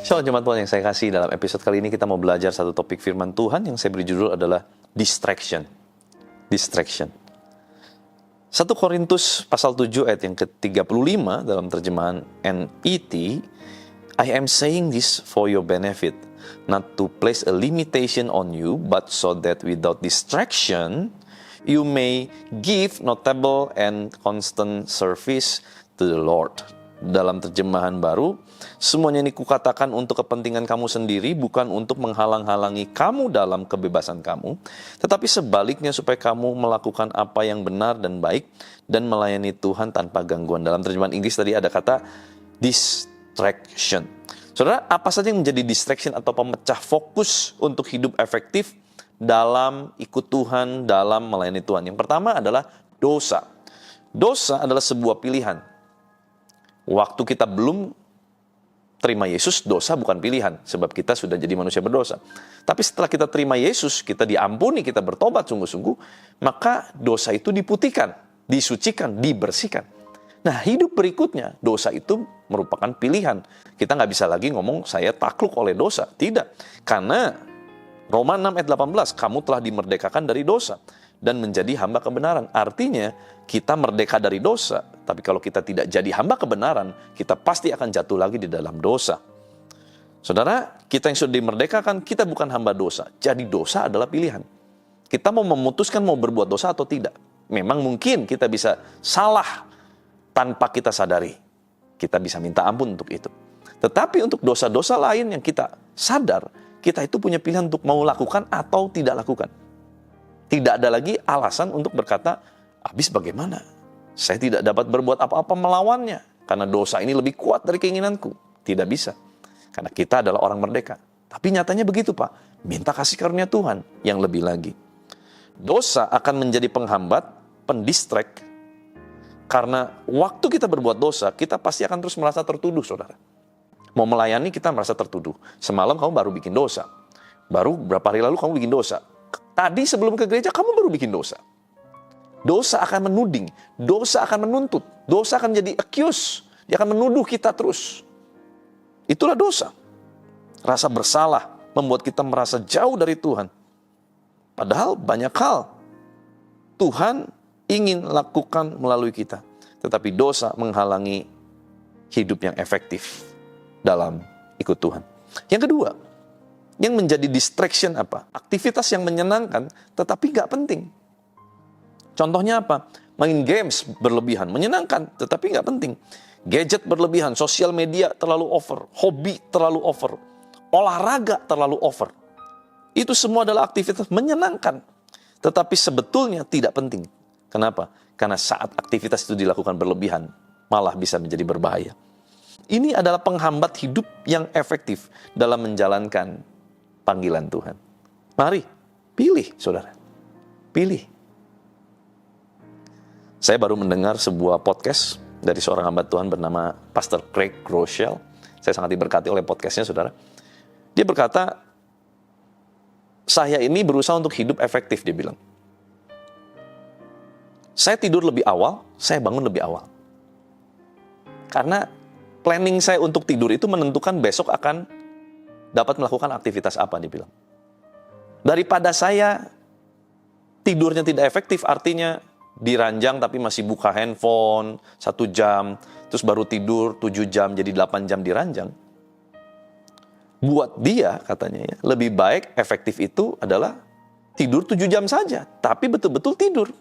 Shalom jemaat Tuhan yang saya kasih, dalam episode kali ini kita mau belajar satu topik firman Tuhan yang saya beri judul adalah distraction. Distraction. 1 Korintus pasal 7 ayat yang ke-35 dalam terjemahan NET, I am saying this for your benefit, not to place a limitation on you, but so that without distraction, you may give notable and constant service to the Lord. Dalam terjemahan baru, semuanya ini kukatakan untuk kepentingan kamu sendiri, bukan untuk menghalang-halangi kamu dalam kebebasan kamu, tetapi sebaliknya supaya kamu melakukan apa yang benar dan baik, dan melayani Tuhan tanpa gangguan. Dalam terjemahan Inggris tadi ada kata distraction. Saudara, apa saja yang menjadi distraction atau pemecah fokus untuk hidup efektif dalam ikut Tuhan, dalam melayani Tuhan? Yang pertama adalah dosa. Dosa adalah sebuah pilihan. Waktu kita belum terima Yesus, dosa bukan pilihan, sebab kita sudah jadi manusia berdosa. Tapi setelah kita terima Yesus, kita diampuni, kita bertobat sungguh-sungguh, maka dosa itu diputihkan, disucikan, dibersihkan. Nah, hidup berikutnya, dosa itu merupakan pilihan. Kita nggak bisa lagi ngomong, saya takluk oleh dosa. Tidak. Karena Roma 6 ayat 18, kamu telah dimerdekakan dari dosa dan menjadi hamba kebenaran. Artinya, kita merdeka dari dosa, tapi kalau kita tidak jadi hamba kebenaran, kita pasti akan jatuh lagi di dalam dosa. Saudara, kita yang sudah dimerdekakan, kita bukan hamba dosa. Jadi dosa adalah pilihan. Kita mau memutuskan mau berbuat dosa atau tidak. Memang mungkin kita bisa salah tanpa kita sadari. Kita bisa minta ampun untuk itu. Tetapi untuk dosa-dosa lain yang kita sadar, kita itu punya pilihan untuk mau lakukan atau tidak lakukan. Tidak ada lagi alasan untuk berkata, habis bagaimana? Saya tidak dapat berbuat apa-apa melawannya, karena dosa ini lebih kuat dari keinginanku. Tidak bisa, karena kita adalah orang merdeka. Tapi nyatanya begitu Pak, minta kasih karunia Tuhan yang lebih lagi. Dosa akan menjadi penghambat, pendistract, karena waktu kita berbuat dosa, kita pasti akan terus merasa tertuduh, saudara. Mau melayani kita merasa tertuduh. Semalam kamu baru bikin dosa. Baru berapa hari lalu kamu bikin dosa. Tadi sebelum ke gereja kamu baru bikin dosa. Dosa akan menuding, dosa akan menuntut, dosa akan jadi accuse. Dia akan menuduh kita terus. Itulah dosa. Rasa bersalah membuat kita merasa jauh dari Tuhan. Padahal banyak hal Tuhan ingin lakukan melalui kita. Tetapi dosa menghalangi hidup yang efektif dalam ikut Tuhan. Yang kedua, yang menjadi distraction apa? Aktivitas yang menyenangkan tetapi nggak penting. Contohnya apa? Main games berlebihan, menyenangkan tetapi nggak penting. Gadget berlebihan, sosial media terlalu over, hobi terlalu over, olahraga terlalu over. Itu semua adalah aktivitas menyenangkan, tetapi sebetulnya tidak penting. Kenapa? Karena saat aktivitas itu dilakukan berlebihan, malah bisa menjadi berbahaya. Ini adalah penghambat hidup yang efektif dalam menjalankan panggilan Tuhan. Mari, pilih saudara. Pilih. Saya baru mendengar sebuah podcast dari seorang hamba Tuhan bernama Pastor Craig Groeschel. Saya sangat diberkati oleh podcastnya, saudara. Dia berkata, saya ini berusaha untuk hidup efektif, dia bilang. Saya tidur lebih awal, saya bangun lebih awal. Karena planning saya untuk tidur itu menentukan besok akan dapat melakukan aktivitas apa, dia bilang. Daripada saya tidurnya tidak efektif, artinya diranjang tapi masih buka handphone 1 jam, terus baru tidur 7 jam, jadi 8 jam diranjang. Buat dia, katanya ya, lebih baik efektif itu adalah tidur 7 jam saja, tapi betul-betul tidur.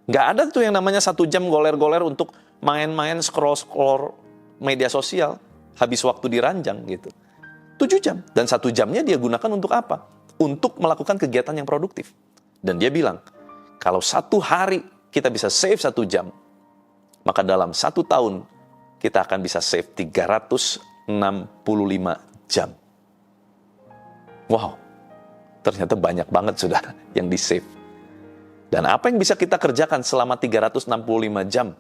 Nggak ada tuh yang namanya 1 jam goler-goler untuk main-main scroll-scroll media sosial, habis waktu diranjang gitu. 7 jam. Dan 1 jamnya dia gunakan untuk apa? Untuk melakukan kegiatan yang produktif. Dan dia bilang, kalau 1 hari kita bisa save 1 jam, maka dalam 1 tahun kita akan bisa save 365 jam. Wow, ternyata banyak banget saudara yang di-save. Dan apa yang bisa kita kerjakan selama 365 jam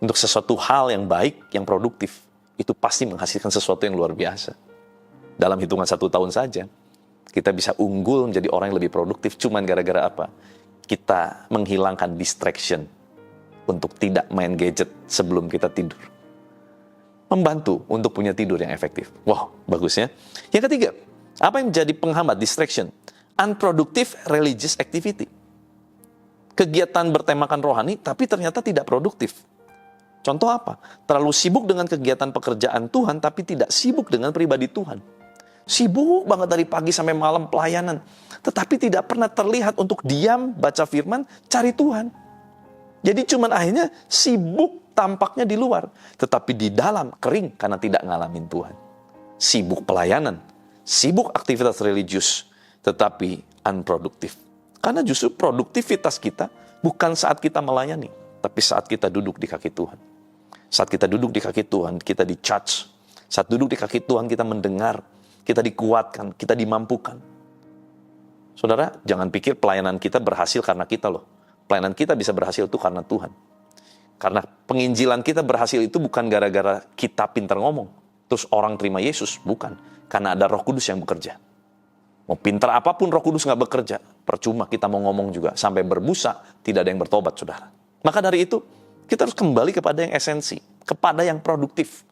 untuk sesuatu hal yang baik, yang produktif, itu pasti menghasilkan sesuatu yang luar biasa. Dalam hitungan 1 tahun saja, kita bisa unggul menjadi orang yang lebih produktif. Cuman gara-gara apa? kita menghilangkan distraction untuk tidak main gadget sebelum kita tidur. Membantu untuk punya tidur yang efektif. Wow, bagus ya. Yang ketiga, apa yang menjadi penghambat distraction? Unproductive religious activity. Kegiatan bertemakan rohani, tapi ternyata tidak produktif. Contoh apa? Terlalu sibuk dengan kegiatan pekerjaan Tuhan, tapi tidak sibuk dengan pribadi Tuhan. Sibuk banget dari pagi sampai malam pelayanan, tetapi tidak pernah terlihat untuk diam, baca firman, cari Tuhan. Jadi cuman akhirnya sibuk tampaknya di luar, tetapi di dalam kering karena tidak ngalamin Tuhan. Sibuk pelayanan, sibuk aktivitas religius, tetapi unproduktif. Karena justru produktivitas kita bukan saat kita melayani, tapi saat kita duduk di kaki Tuhan. Saat kita duduk di kaki Tuhan, kita di-charge. Saat duduk di kaki Tuhan, kita mendengar, kita dikuatkan, kita dimampukan. Saudara, jangan pikir pelayanan kita berhasil karena kita loh. Pelayanan kita bisa berhasil itu karena Tuhan. Karena penginjilan kita berhasil itu bukan gara-gara kita pintar ngomong, terus orang terima Yesus, bukan. Karena ada Roh Kudus yang bekerja. Mau pintar apapun Roh Kudus nggak bekerja, percuma kita mau ngomong juga. Sampai berbusa, tidak ada yang bertobat, saudara. Maka dari itu, kita harus kembali kepada yang esensi, kepada yang produktif.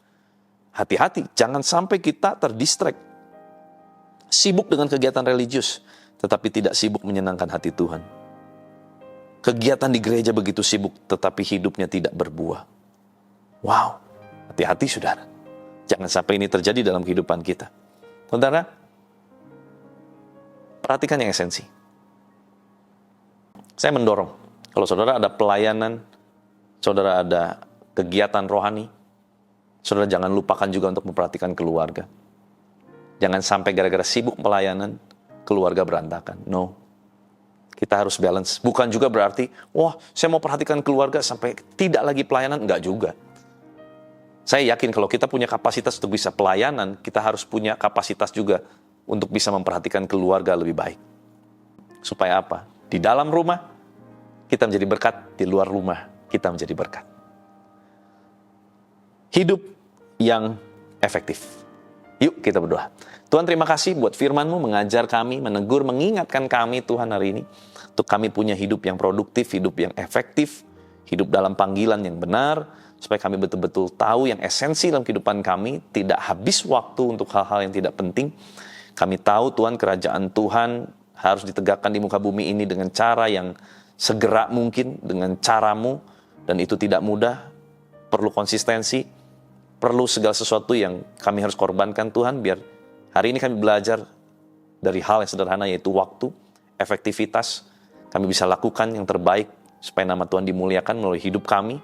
Hati-hati, jangan sampai kita terdistract. Sibuk dengan kegiatan religius, tetapi tidak sibuk menyenangkan hati Tuhan. Kegiatan di gereja begitu sibuk, tetapi hidupnya tidak berbuah. Wow, hati-hati saudara. Jangan sampai ini terjadi dalam kehidupan kita. Saudara, perhatikan yang esensi. Saya mendorong, kalau saudara ada pelayanan, saudara ada kegiatan rohani, saudara jangan lupakan juga untuk memperhatikan keluarga. Jangan sampai gara-gara sibuk pelayanan, keluarga berantakan. No. Kita harus balance. Bukan juga berarti, wah saya mau perhatikan keluarga sampai tidak lagi pelayanan. Enggak juga. Saya yakin kalau kita punya kapasitas untuk bisa pelayanan, kita harus punya kapasitas juga untuk bisa memperhatikan keluarga lebih baik. Supaya apa? Di dalam rumah, kita menjadi berkat. Di luar rumah, kita menjadi berkat. Hidup yang efektif. Yuk kita berdoa. Tuhan, terima kasih buat firman-Mu mengajar kami, menegur, mengingatkan kami Tuhan hari ini. Untuk kami punya hidup yang produktif, hidup yang efektif, hidup dalam panggilan yang benar, supaya kami betul-betul tahu yang esensi dalam kehidupan kami, tidak habis waktu untuk hal-hal yang tidak penting. Kami tahu Tuhan, kerajaan Tuhan harus ditegakkan di muka bumi ini dengan cara yang segera mungkin, dengan cara-Mu, dan itu tidak mudah, perlu konsistensi, perlu segala sesuatu yang kami harus korbankan Tuhan, biar hari ini kami belajar dari hal yang sederhana yaitu waktu, efektivitas, kami bisa lakukan yang terbaik supaya nama Tuhan dimuliakan melalui hidup kami,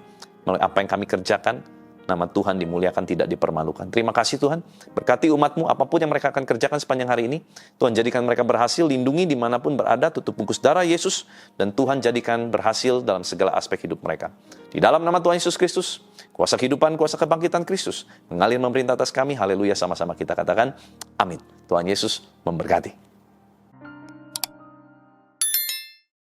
melalui apa yang kami kerjakan, nama Tuhan dimuliakan, tidak dipermalukan. Terima kasih Tuhan, berkati umat-Mu, apapun yang mereka akan kerjakan sepanjang hari ini, Tuhan jadikan mereka berhasil, lindungi dimanapun berada, tutup bungkus darah Yesus, dan Tuhan jadikan berhasil dalam segala aspek hidup mereka. Di dalam nama Tuhan Yesus Kristus, kuasa kehidupan, kuasa kebangkitan Kristus, mengalir memerintah atas kami, haleluya, sama-sama kita katakan, amin. Tuhan Yesus memberkati.